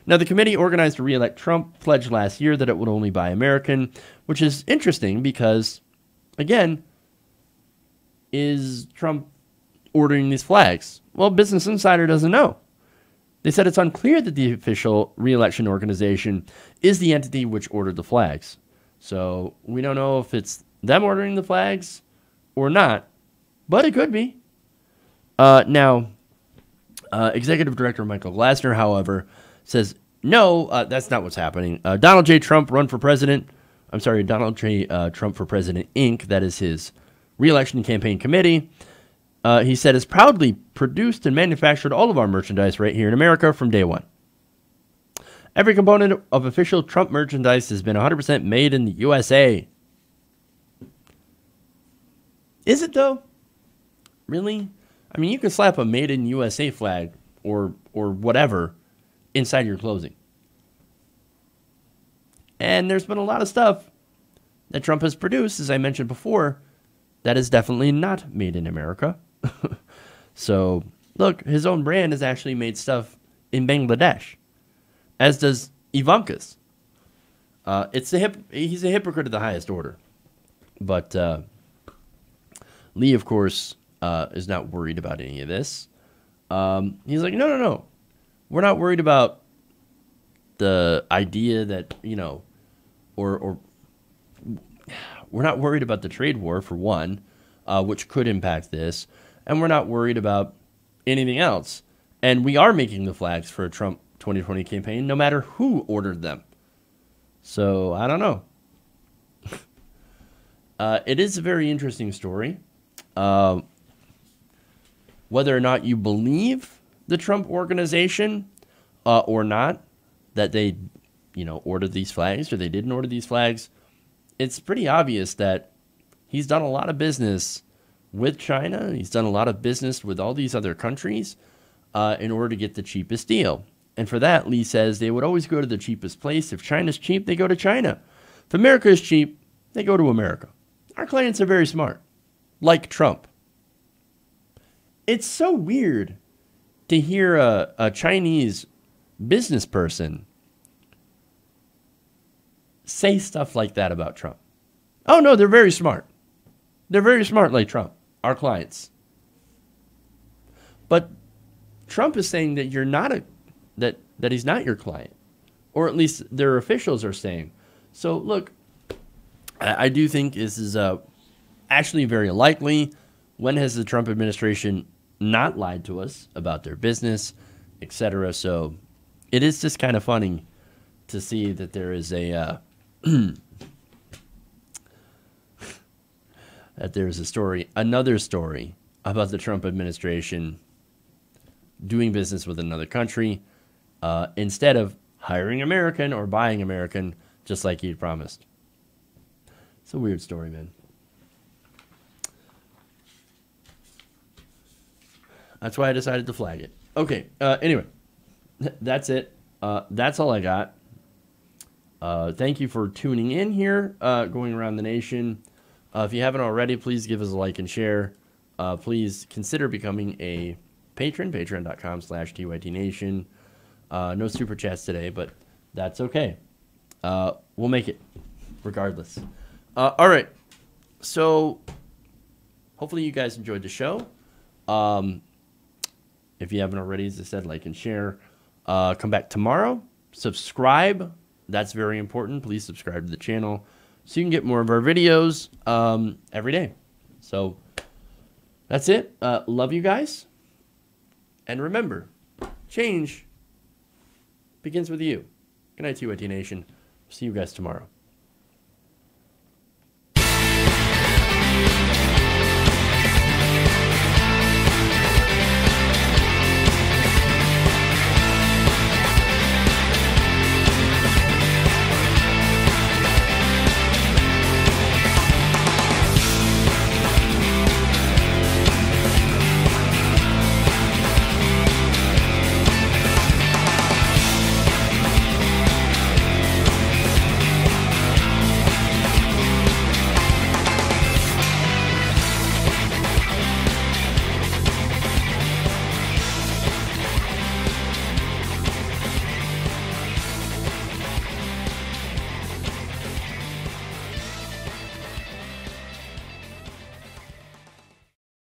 Now, the committee organized to re-elect Trump pledged last year that it would only buy American, which is interesting because, again, is Trump ordering these flags? Well, Business Insider doesn't know. They said it's unclear that the official re-election organization is the entity which ordered the flags. So we don't know if it's them ordering the flags or not, but it could be. Now, Executive Director Michael Glassner, however, says, no, that's not what's happening. Donald J. Trump Donald J. Trump for President, Inc., that is his re-election campaign committee, he said, has proudly produced and manufactured all of our merchandise right here in America from day one. Every component of official Trump merchandise has been 100% made in the USA. Is it, though? Really? I mean, you can slap a Made in USA flag or whatever inside your clothing. And there's been a lot of stuff that Trump has produced, as I mentioned before, that is definitely not made in America. So, look, his own brand has actually made stuff in Bangladesh, as does Ivanka's. He's a hypocrite of the highest order. But Lee, of course, is not worried about any of this. He's like, no. We're not worried about the idea that, or we're not worried about the trade war, for one, which could impact this. And we're not worried about anything else. And we are making the flags for a Trump 2020 campaign, no matter who ordered them. So, I don't know. It is a very interesting story. Whether or not you believe the Trump organization or not, that they, ordered these flags or they didn't order these flags, it's pretty obvious that he's done a lot of business with China. He's done a lot of business with all these other countries in order to get the cheapest deal. And for that, Lee says they would always go to the cheapest place. If China's cheap, they go to China. If America is cheap, they go to America. Our clients are very smart, like Trump. It's so weird to hear a Chinese business person say stuff like that about Trump. Oh, no, they're very smart. They're very smart like Trump, our clients. But Trump is saying that you're not that he's not your client. or at least their officials are saying. So look, I do think this is actually very likely. When has the Trump administration not lied to us about their business, etc.? So it is just kind of funny to see that there is a that there's a story, another story about the Trump administration doing business with another country instead of hiring American or buying American, just like he promised. It's a weird story, man. That's why I decided to flag it. Okay, anyway, that's it. That's all I got. Thank you for tuning in here, going around the nation. If you haven't already, please give us a like and share. Please consider becoming a patron, patreon.com/TYTNation. No super chats today, but that's okay. We'll make it regardless. All right. So hopefully you guys enjoyed the show. If you haven't already, as I said, like and share. Come back tomorrow. Subscribe. That's very important. Please subscribe to the channel so you can get more of our videos every day. So that's it. Love you guys. And remember, change begins with you. Good night, TYT Nation. See you guys tomorrow.